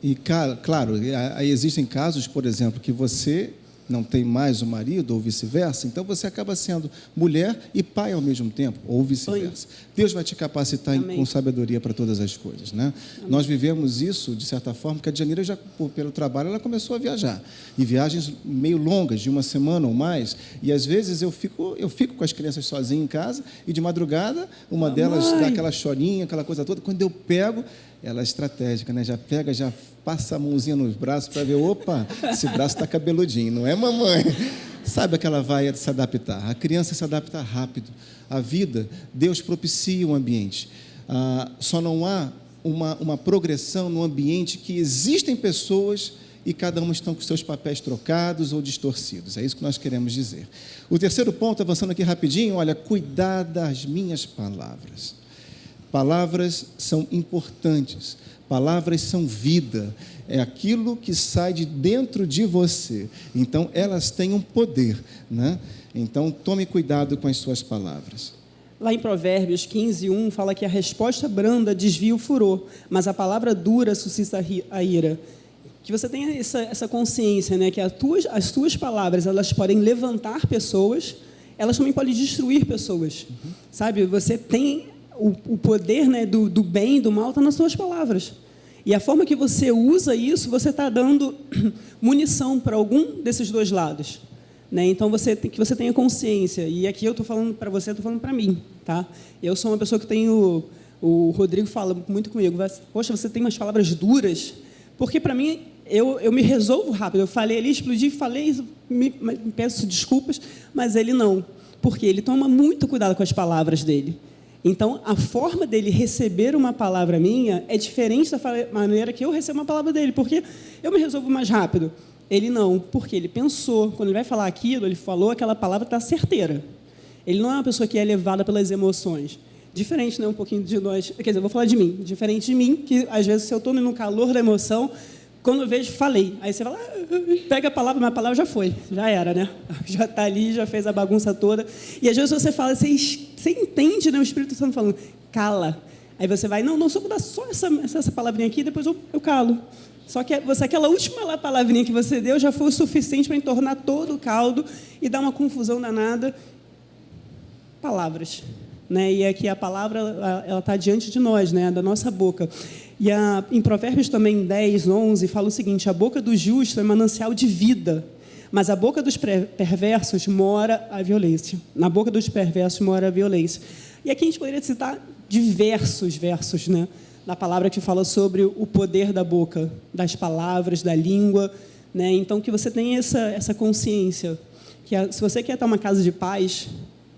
E, claro, aí existem casos, por exemplo, que você não tem mais o marido, ou vice-versa, então você acaba sendo mulher e pai ao mesmo tempo, ou vice-versa. Deus vai te capacitar com sabedoria para todas as coisas, né? Nós vivemos isso, de certa forma, porque a Djanira, já pelo trabalho, ela começou a viajar, e viagens meio longas, de uma semana ou mais, e às vezes eu fico com as crianças sozinho em casa, e de madrugada, uma delas dá aquela chorinha, aquela coisa toda, quando eu pego, ela é estratégica, né? Já pega, já passa a mãozinha nos braços para ver, opa, esse braço está cabeludinho, não é, mamãe? Sabe que ela vai se adaptar. A criança se adapta rápido. A vida, Deus propicia um ambiente. Só não há uma progressão no ambiente que existem pessoas e cada uma estão com seus papéis trocados ou distorcidos. É isso que nós queremos dizer. O terceiro ponto, avançando aqui rapidinho, olha, cuidar das minhas palavras. Palavras são importantes, palavras são vida, é aquilo que sai de dentro de você, então elas têm um poder, né? Então tome cuidado com as suas palavras. Lá em Provérbios 15:1 fala que a resposta branda desvia o furor, mas a palavra dura suscita a ira. Que você tenha essa consciência, né, que as tuas palavras elas podem levantar pessoas elas também podem destruir pessoas, sabe? Você tem o poder, né, do bem e do mal está nas suas palavras. E a forma que você usa isso, você está dando munição para algum desses dois lados, né? Então, que você tenha consciência. E aqui eu estou falando para você, estou falando para mim, tá? Eu sou uma pessoa que tenho... O Rodrigo fala muito comigo, poxa, você tem umas palavras duras, porque para mim, eu me resolvo rápido. Eu falei ali, explodi, falei, me peço desculpas, mas ele não, porque ele toma muito cuidado com as palavras dele. Então, a forma dele receber uma palavra minha é diferente da maneira que eu recebo uma palavra dele, porque eu me resolvo mais rápido. Ele não, porque ele pensou. Quando ele vai falar aquilo, ele falou, aquela palavra está certeira. Ele não é uma pessoa que é levada pelas emoções. Diferente, né, um pouquinho de nós. Quer dizer, eu vou falar de mim. Diferente de mim, que às vezes, se eu estou no calor da emoção, quando eu vejo, falei. Aí você fala, pega a palavra, mas a palavra já foi, já era, né? Já está ali, já fez a bagunça toda. E às vezes você fala, você entende, né, o Espírito Santo falando, cala. Aí você vai, não, só vou dar só essa palavrinha aqui, depois eu calo. Só que aquela última palavrinha que você deu já foi o suficiente para entornar todo o caldo e dar uma confusão danada. Palavras. Né? E aqui a palavra ela está diante de nós, né? Da nossa boca. E em Provérbios também 10, 11, fala o seguinte, a boca do justo é manancial de vida, mas a boca dos perversos mora a violência. Na boca dos perversos mora a violência. E aqui a gente poderia citar diversos versos, né, da palavra que fala sobre o poder da boca, das palavras, da língua, né? Então, que você tenha essa consciência, que se você quer estar uma casa de paz,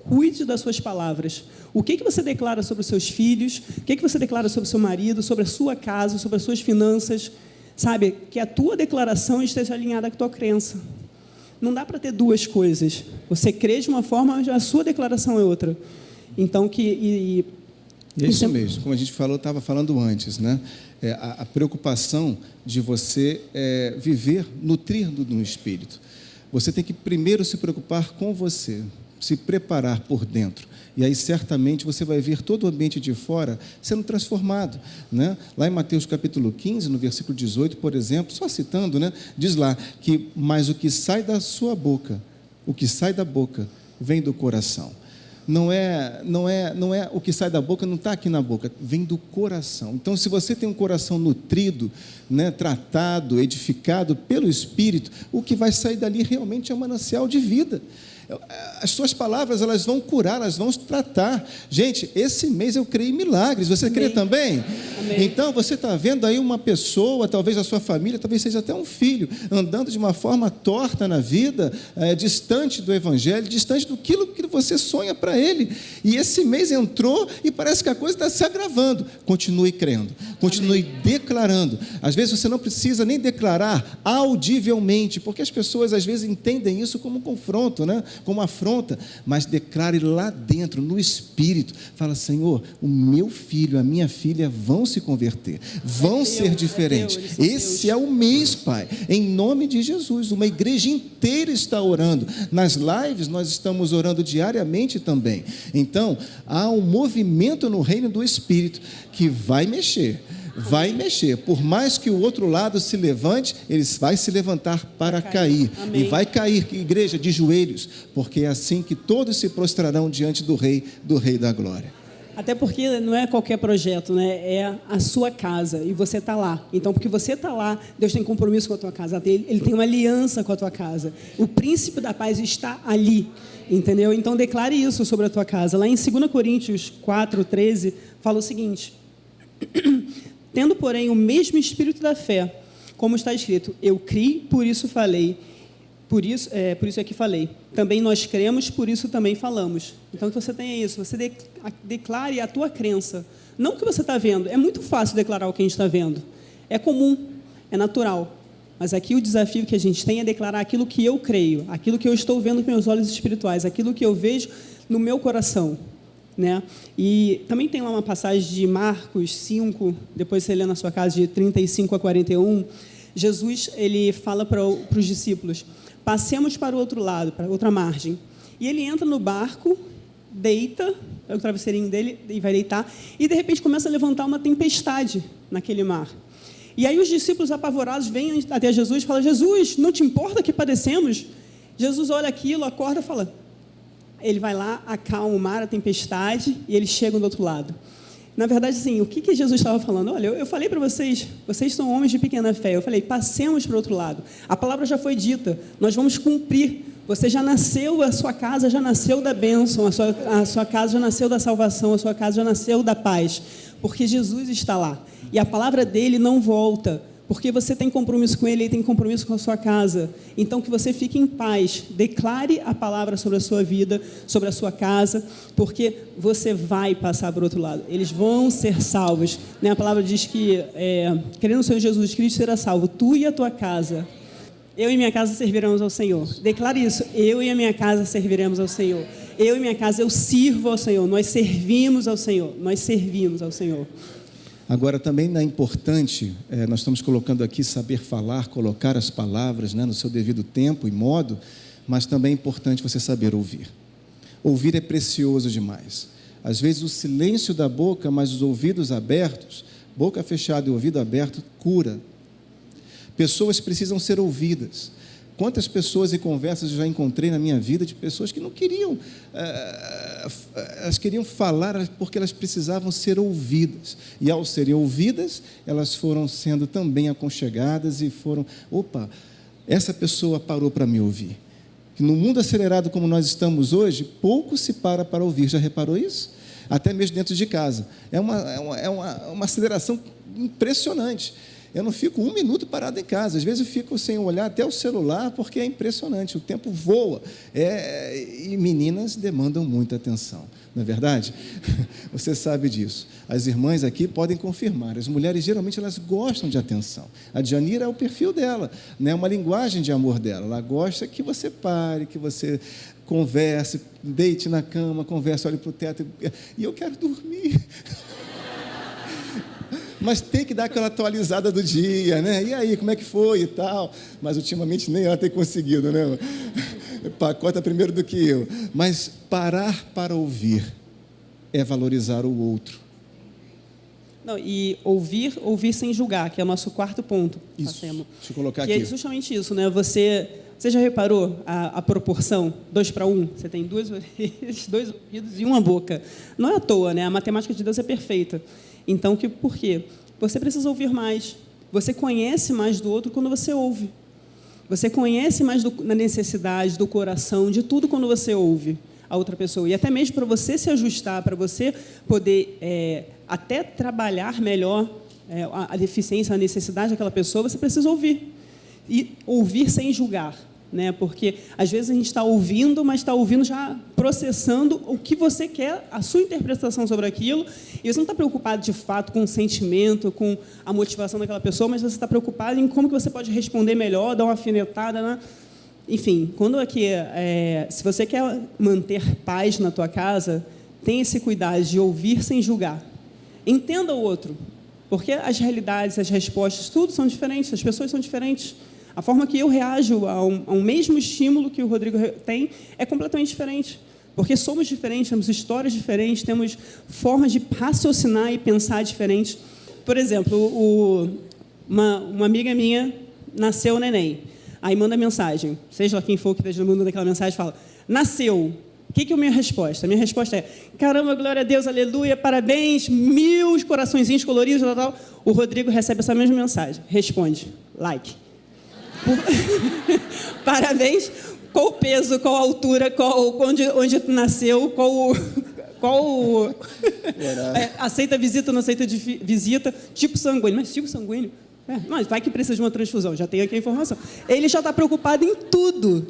cuide das suas palavras. O que você declara sobre os seus filhos? O que você declara sobre o seu marido, sobre a sua casa, sobre as suas finanças? Sabe? Que a tua declaração esteja alinhada com a tua crença. Não dá para ter duas coisas. Você crê de uma forma, a sua declaração é outra. Então, isso mesmo, como a gente estava falando antes, né? A preocupação de você viver, nutrir no espírito. Você tem que primeiro se preocupar com você, se preparar por dentro. E aí, certamente, você vai ver todo o ambiente de fora sendo transformado, né? Lá em Mateus capítulo 15, no versículo 18, por exemplo, só citando, né? Diz lá que, mas o que sai da sua boca, o que sai da boca, vem do coração. Não é o que sai da boca, não está aqui na boca, vem do coração. Então, se você tem um coração nutrido, né, tratado, edificado pelo Espírito, o que vai sair dali realmente é um manancial de vida. As suas palavras, elas vão curar, elas vão tratar. Gente, esse mês eu creio em milagres. Você crê também? Amém. Então, você está vendo aí uma pessoa, talvez a sua família, talvez seja até um filho, andando de uma forma torta na vida, distante do Evangelho, distante do que você sonha para ele. E esse mês entrou e parece que a coisa está se agravando. Continue crendo, continue declarando. Às vezes você não precisa nem declarar audivelmente, porque as pessoas às vezes entendem isso como um confronto, né? Como afronta, mas declare lá dentro, no Espírito. Fala, Senhor, o meu filho, a minha filha vão se converter, vão ser diferentes. Esse é o mês, Pai, em nome de Jesus. Uma igreja inteira está orando. Nas lives nós estamos orando diariamente também. Então, há um movimento no reino do Espírito que vai mexer. Vai mexer, por mais que o outro lado se levante, ele vai se levantar para cair. E vai cair, igreja, de joelhos, porque é assim que todos se prostrarão diante do Rei da Glória. Até porque não é qualquer projeto, né? É a sua casa, e você está lá. Então, porque você está lá, Deus tem compromisso com a tua casa, Ele tem uma aliança com a tua casa. O príncipe da paz está ali, entendeu? Então, declare isso sobre a tua casa. Lá em 2 Coríntios 4:13, fala o seguinte: tendo, porém, o mesmo espírito da fé, como está escrito, eu criei, por isso falei, por isso é que falei. Também nós cremos, por isso também falamos. Então, que você tenha isso, você declare a tua crença. Não o que você está vendo, é muito fácil declarar o que a gente está vendo. É comum, é natural. Mas aqui o desafio que a gente tem é declarar aquilo que eu creio, aquilo que eu estou vendo com meus olhos espirituais, aquilo que eu vejo no meu coração. Né? E também tem lá uma passagem de Marcos 5, depois você lê na sua casa, de 35 a 41, Jesus ele fala para os discípulos, passemos para o outro lado, para a outra margem. E ele entra no barco, deita, pega o travesseirinho dele e vai deitar, e de repente começa a levantar uma tempestade naquele mar. E aí os discípulos apavorados vêm até Jesus e falam, Jesus, não te importa que padecemos? Jesus olha aquilo, acorda e fala, ele vai lá, acalma o mar, a tempestade, e eles chegam do outro lado. Na verdade, assim, o que Jesus estava falando? Olha, eu falei para vocês, vocês são homens de pequena fé. Eu falei, passemos para o outro lado. A palavra já foi dita, nós vamos cumprir. Você já nasceu, a sua casa já nasceu da bênção, a sua casa já nasceu da salvação, a sua casa já nasceu da paz, porque Jesus está lá. E a palavra dele não volta, porque você tem compromisso com ele, ele tem compromisso com a sua casa. Então, que você fique em paz, declare a palavra sobre a sua vida, sobre a sua casa, porque você vai passar para o outro lado. Eles vão ser salvos. Né? A palavra diz que, crendo no Senhor Jesus Cristo, será salvo, tu e a tua casa. Eu e minha casa serviremos ao Senhor. Declare isso, eu e a minha casa serviremos ao Senhor. Eu e minha casa, eu sirvo ao Senhor. Nós servimos ao Senhor. Nós servimos ao Senhor. Agora, também é importante, nós estamos colocando aqui saber falar, colocar as palavras, né, no seu devido tempo e modo, mas também é importante você saber ouvir. Ouvir é precioso demais. Às vezes o silêncio da boca, mas os ouvidos abertos, boca fechada e ouvido aberto, cura. Pessoas precisam ser ouvidas. Quantas pessoas e conversas eu já encontrei na minha vida de pessoas que não queriam, elas queriam falar porque elas precisavam ser ouvidas. E ao serem ouvidas, elas foram sendo também aconchegadas e foram, essa pessoa parou para me ouvir. No mundo acelerado como nós estamos hoje, pouco se para ouvir. Já reparou isso? Até mesmo dentro de casa. É uma aceleração impressionante. Eu não fico 1 minuto parado em casa. Às vezes eu fico sem olhar até o celular, porque é impressionante. O tempo voa. E meninas demandam muita atenção. Não é verdade? Você sabe disso. As irmãs aqui podem confirmar. As mulheres, geralmente, elas gostam de atenção. A Janira é o perfil dela. É uma linguagem de amor dela. Ela gosta que você pare, que você converse, deite na cama, converse, olhe para o teto. E eu quero dormir. Mas tem que dar aquela atualizada do dia, né? E aí, como é que foi e tal? Mas, ultimamente, nem ela tem conseguido, né? Pacota primeiro do que eu. Mas parar para ouvir é valorizar o outro. Não, e ouvir sem julgar, que é o nosso quarto ponto. Isso, deixa eu colocar aqui. E é justamente isso, né? Você já reparou a proporção? 2:1? Você tem 2 orelhas, 2 ouvidos e 1 boca. Não é à toa, né? A matemática de Deus é perfeita. Então, por quê? Você precisa ouvir mais. Você conhece mais do outro quando você ouve. Você conhece mais da necessidade, do coração, de tudo quando você ouve a outra pessoa. E até mesmo para você se ajustar, para você poder até trabalhar melhor a deficiência, a necessidade daquela pessoa, você precisa ouvir. E ouvir sem julgar. Né? Porque, às vezes, a gente está ouvindo, mas está ouvindo já processando o que você quer, a sua interpretação sobre aquilo, e você não está preocupado, de fato, com o sentimento, com a motivação daquela pessoa, mas você está preocupado em como que você pode responder melhor, dar uma alfinetada, né? Enfim, quando aqui, se você quer manter paz na tua casa, tenha esse cuidado de ouvir sem julgar. Entenda o outro, porque as realidades, as respostas, tudo são diferentes, as pessoas são diferentes. A forma que eu reajo a um mesmo estímulo que o Rodrigo tem é completamente diferente, porque somos diferentes, temos histórias diferentes, temos formas de raciocinar e pensar diferentes. Por exemplo, uma amiga minha nasceu neném, aí manda mensagem, seja lá quem for que esteja mandando aquela mensagem, fala, nasceu. O que é a minha resposta? A minha resposta é, caramba, glória a Deus, aleluia, parabéns, 1000 coraçõezinhos coloridos, tal. O Rodrigo recebe essa mesma mensagem, responde, like. Parabéns, qual o peso, qual a altura, onde nasceu, aceita visita, não aceita visita, tipo sanguíneo, mas tipo sanguíneo, mas vai que precisa de uma transfusão, já tem aqui a informação. Ele já está preocupado em tudo,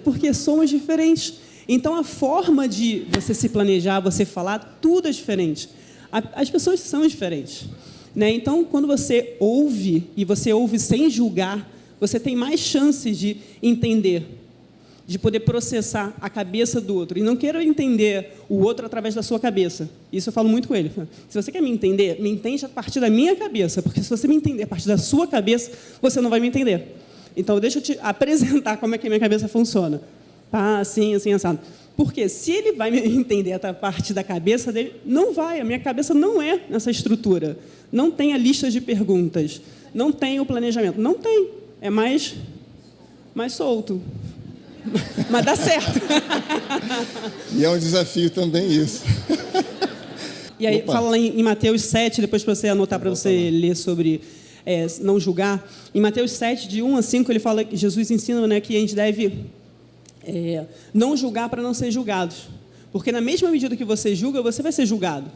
porque somos diferentes. Então, a forma de você se planejar, você falar, tudo é diferente. As pessoas são diferentes. Né? Então, quando você ouve, e você ouve sem julgar, você tem mais chances de entender, de poder processar a cabeça do outro. E não quero entender o outro através da sua cabeça. Isso eu falo muito com ele. Se você quer me entender, me entende a partir da minha cabeça, porque se você me entender a partir da sua cabeça, você não vai me entender. Então, deixa eu te apresentar como é que a minha cabeça funciona. Assim, assado. Porque se ele vai me entender a parte da cabeça dele, não vai. A minha cabeça não é nessa estrutura. Não tem a lista de perguntas. Não tem o planejamento. Não tem. É mais solto. Mas dá certo. E é um desafio também isso. E aí, fala lá em Mateus 7, depois para você anotar, para você ler sobre não julgar. Em Mateus 7, de 1 a 5, ele fala, Jesus ensina, né, que a gente deve não julgar para não ser julgados. Porque na mesma medida que você julga, você vai ser julgado.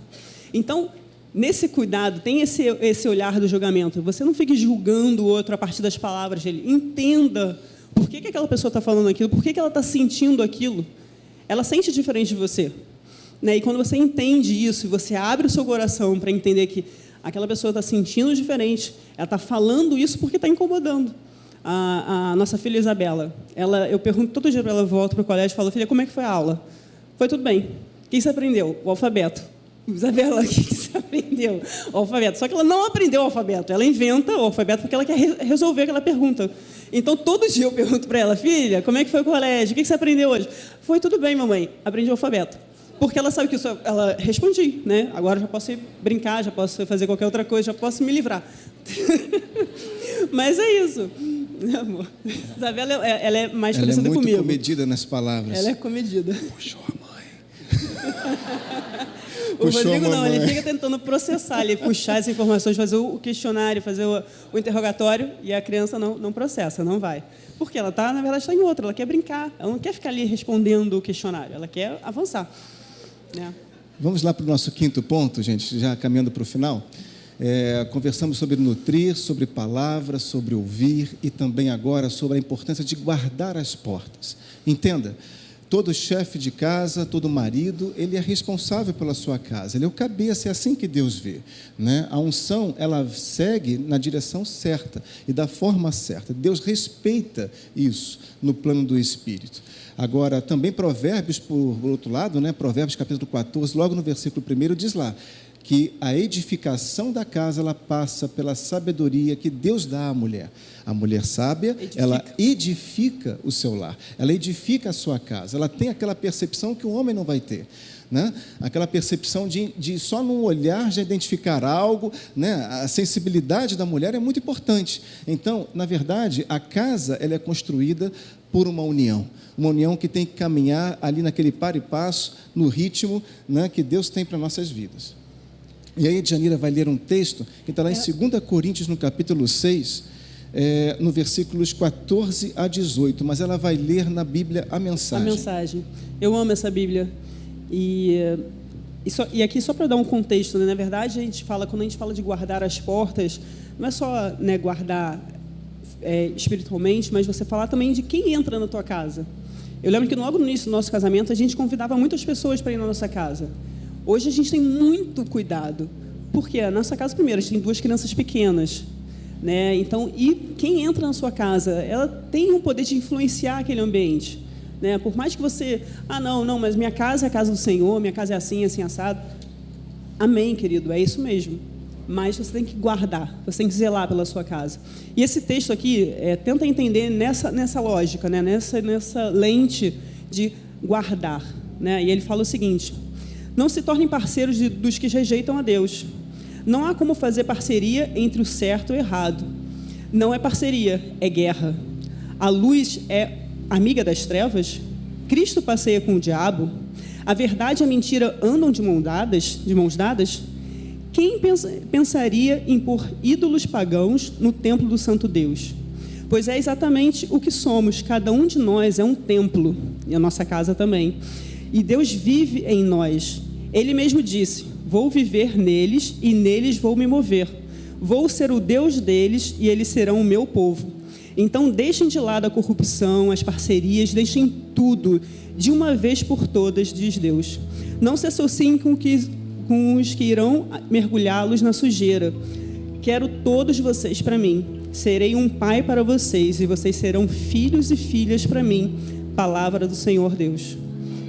Então, nesse cuidado, tem esse olhar do julgamento. Você não fique julgando o outro a partir das palavras dele. Entenda por que aquela pessoa está falando aquilo, por que ela está sentindo aquilo. Ela sente diferente de você. Né? E quando você entende isso, e você abre o seu coração para entender que aquela pessoa está sentindo diferente, ela está falando isso porque está incomodando. A nossa filha Isabela, eu pergunto todo dia para ela, volta para o colégio e falo, filha, como é que foi a aula? Foi tudo bem. O que você aprendeu? O alfabeto. Isabela, o que você aprendeu? O alfabeto. Só que ela não aprendeu o alfabeto. Ela inventa o alfabeto porque ela quer resolver aquela pergunta. Então, todo dia eu pergunto para ela, filha, como é que foi o colégio? O que você aprendeu hoje? Foi tudo bem, mamãe. Aprendi o alfabeto. Porque ela sabe que isso, ela respondi, né? Agora já posso ir brincar, já posso fazer qualquer outra coisa, já posso me livrar. Mas é isso. Amor. Isabela, ela é mais parecida comigo. Ela é muito comedida nas palavras. Ela é comedida. Puxou a mãe. O Rodrigo não, ele fica tentando processar, ele puxar as informações, fazer o questionário, fazer o interrogatório, e a criança não processa, não vai. Porque ela na verdade, está em outra, ela quer brincar, ela não quer ficar ali respondendo o questionário, ela quer avançar. Né? Vamos lá para o nosso quinto ponto, gente, já caminhando para o final. Conversamos sobre nutrir, sobre palavras, sobre ouvir e também agora sobre a importância de guardar as portas. Entenda, todo chefe de casa, todo marido, ele é responsável pela sua casa, ele é o cabeça, é assim que Deus vê. Né? A unção, ela segue na direção certa e da forma certa. Deus respeita isso no plano do Espírito. Agora, também Provérbios, por outro lado, né? Provérbios capítulo 14, logo no versículo 1, diz lá, que a edificação da casa, ela passa pela sabedoria que Deus dá à mulher. A mulher sábia, ela edifica o seu lar, ela edifica a sua casa, ela tem aquela percepção que o homem não vai ter. Né? Aquela percepção de só num olhar já identificar algo, né? A sensibilidade da mulher é muito importante. Então, na verdade, a casa ela é construída por uma união que tem que caminhar ali naquele par e passo, no ritmo, né, que Deus tem para nossas vidas. E aí a Janira vai ler um texto que está lá em 2 Coríntios, no capítulo 6, no versículos 14 a 18, mas ela vai ler na Bíblia a mensagem. A mensagem. Eu amo essa Bíblia. E aqui, só para dar um contexto, né? Na verdade, quando a gente fala de guardar as portas, não é só, né, guardar espiritualmente, mas você falar também de quem entra na tua casa. Eu lembro que logo no início do nosso casamento, a gente convidava muitas pessoas para ir na nossa casa. Hoje a gente tem muito cuidado, porque a nossa casa, primeiro, a gente tem 2 crianças pequenas, né? Então, e quem entra na sua casa, ela tem um poder de influenciar aquele ambiente, né? Por mais que você, não, mas minha casa é a casa do Senhor, minha casa é assim, assim, assado. Amém, querido, é isso mesmo. Mas você tem que guardar, você tem que zelar pela sua casa. E esse texto aqui tenta entender nessa lógica, né? nessa lente de guardar, né? E ele fala o seguinte: não se tornem parceiros dos que rejeitam a Deus. Não há como fazer parceria entre o certo e o errado. Não é parceria, é guerra. A luz é amiga das trevas? Cristo passeia com o diabo? A verdade e a mentira andam de mãos dadas? Quem pensaria em pôr ídolos pagãos no templo do Santo Deus? Pois é exatamente o que somos. Cada um de nós é um templo, e a nossa casa também. E Deus vive em nós. Ele mesmo disse: vou viver neles e neles vou me mover. Vou ser o Deus deles e eles serão o meu povo. Então deixem de lado a corrupção, as parcerias, deixem tudo, de uma vez por todas, diz Deus. Não se associem com os que irão mergulhá-los na sujeira. Quero todos vocês para mim. Serei um pai para vocês e vocês serão filhos e filhas para mim. Palavra do Senhor Deus.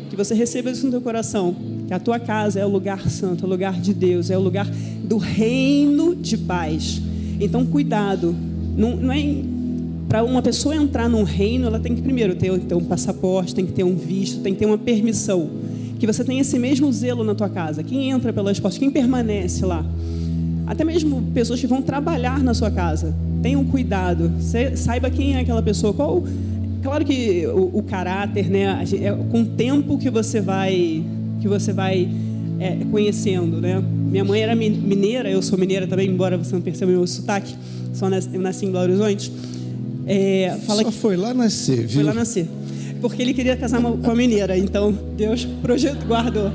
Que você receba isso no teu coração, que a tua casa é o lugar santo, é o lugar de Deus, é o lugar do reino de paz. Então, cuidado. Não é para uma pessoa entrar num reino, ela tem que primeiro ter um passaporte, tem que ter um visto, tem que ter uma permissão. Que você tenha esse mesmo zelo na tua casa. Quem entra pelas portas, quem permanece lá. Até mesmo pessoas que vão trabalhar na sua casa. Tenham cuidado. Saiba quem é aquela pessoa, qual Claro que o caráter, né, é com o tempo que você vai conhecendo, né? Minha mãe era mineira, eu sou mineira também, embora você não perceba o meu sotaque, eu nasci em Belo Horizonte. Só foi lá nascer, viu? Foi lá nascer. Porque ele queria casar com a mineira, então Deus guardou.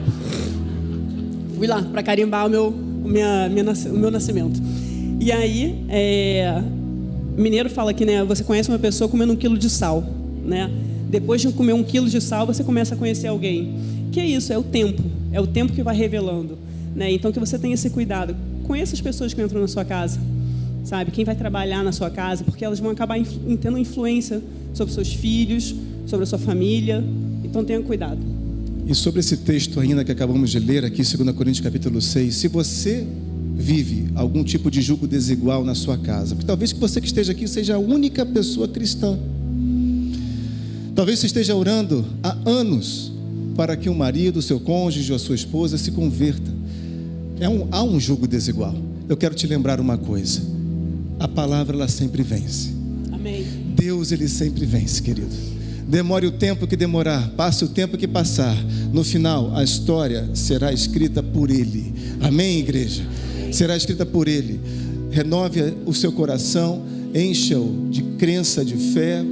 Fui lá para carimbar o meu nascimento. E aí, mineiro fala que, né, você conhece uma pessoa comendo 1 quilo de sal, né? Depois de comer 1 quilo de sal, você começa a conhecer alguém. Que é isso? É o tempo que vai revelando, né? Então, que você tenha esse cuidado. Conheça as pessoas que entram na sua casa, sabe? Quem vai trabalhar na sua casa, porque elas vão acabar tendo influência sobre seus filhos, sobre a sua família. Então, tenha cuidado. E sobre esse texto ainda que acabamos de ler aqui, 2 Coríntios capítulo 6, se você vive algum tipo de jugo desigual na sua casa, porque talvez que você que esteja aqui seja a única pessoa cristã, talvez você esteja orando há anos para que o marido, o seu cônjuge ou a sua esposa se converta, há um jugo desigual. Eu quero te lembrar uma coisa: a palavra ela sempre vence. Amém. Deus ele sempre vence, querido. Demore o tempo que demorar, passe o tempo que passar, no final a história será escrita por Ele. Amém, igreja? Será escrita por Ele. Renove o seu coração, encha-o de crença, de fé,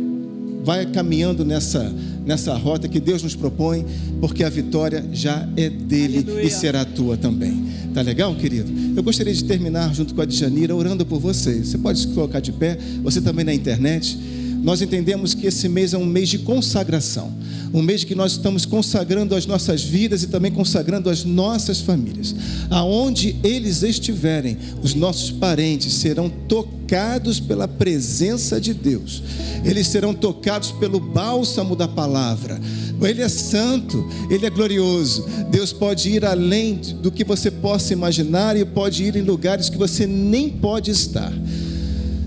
vai caminhando nessa rota que Deus nos propõe, porque a vitória já é dele. Aleluia. E será tua também. Tá legal, querido? Eu gostaria de terminar junto com a Djanira orando por você. Você pode se colocar de pé, você também na internet. Nós entendemos que esse mês é um mês de consagração, um mês que nós estamos consagrando as nossas vidas e também consagrando as nossas famílias. Aonde eles estiverem, os nossos parentes serão tocados pela presença de Deus, eles serão tocados pelo bálsamo da palavra. Ele é santo, Ele é glorioso. Deus pode ir além do que você possa imaginar e pode ir em lugares que você nem pode estar.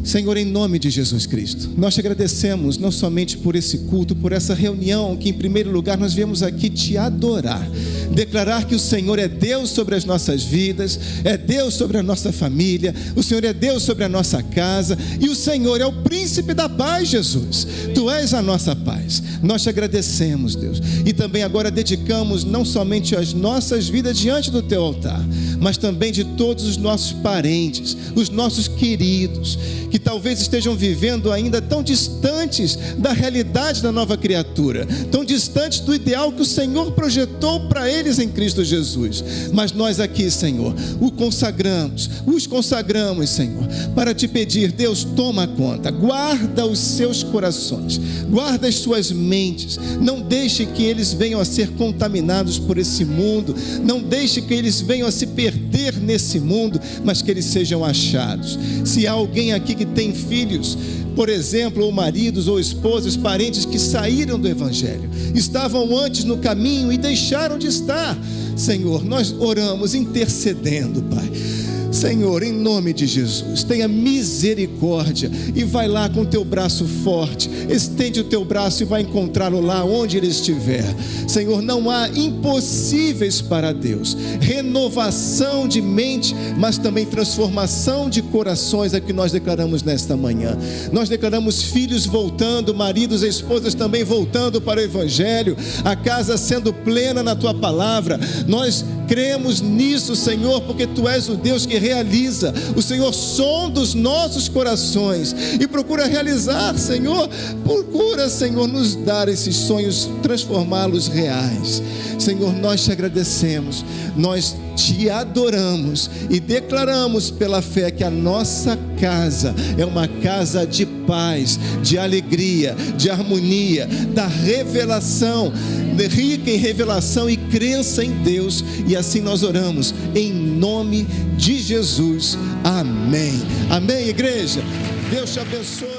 Senhor, em nome de Jesus Cristo, nós te agradecemos não somente por esse culto, por essa reunião, que em primeiro lugar nós viemos aqui te adorar, declarar que o Senhor é Deus sobre as nossas vidas, é Deus sobre a nossa família, o Senhor é Deus sobre a nossa casa, e o Senhor é o príncipe da paz, Jesus. Tu és a nossa paz. Nós te agradecemos, Deus, e também agora dedicamos não somente as nossas vidas diante do teu altar, mas também de todos os nossos parentes, os nossos queridos, que talvez estejam vivendo ainda tão distantes da realidade da nova criatura, tão distantes do ideal que o Senhor projetou para eles em Cristo Jesus. Mas nós aqui, Senhor, os consagramos, Senhor, para te pedir: Deus, toma conta, guarda os seus corações, guarda as suas mentes, não deixe que eles venham a ser contaminados por esse mundo, não deixe que eles venham a se perder nesse mundo, mas que eles sejam achados. Se há alguém aqui que tem filhos, por exemplo, ou maridos ou esposas, parentes que saíram do Evangelho, estavam antes no caminho e deixaram de estar, Senhor, nós oramos intercedendo, Pai. Senhor, em nome de Jesus, tenha misericórdia e vai lá com o teu braço forte, estende o teu braço e vai encontrá-lo lá onde ele estiver. Senhor, não há impossíveis para Deus. Renovação de mente, mas também transformação de corações é que nós declaramos nesta manhã. Nós declaramos filhos voltando, maridos e esposas também voltando para o Evangelho, a casa sendo plena na tua palavra. Nós cremos nisso, Senhor, porque tu és o Deus que realiza. O Senhor sonda os nossos corações e procura realizar, Senhor, nos dar esses sonhos, transformá-los reais. Senhor, nós te agradecemos, nós te adoramos e declaramos pela fé que a nossa casa é uma casa de paz, de alegria, de harmonia, da revelação, rica em revelação e crença em Deus. E assim nós oramos em nome de Jesus. Amém. Amém, igreja. Deus te abençoe.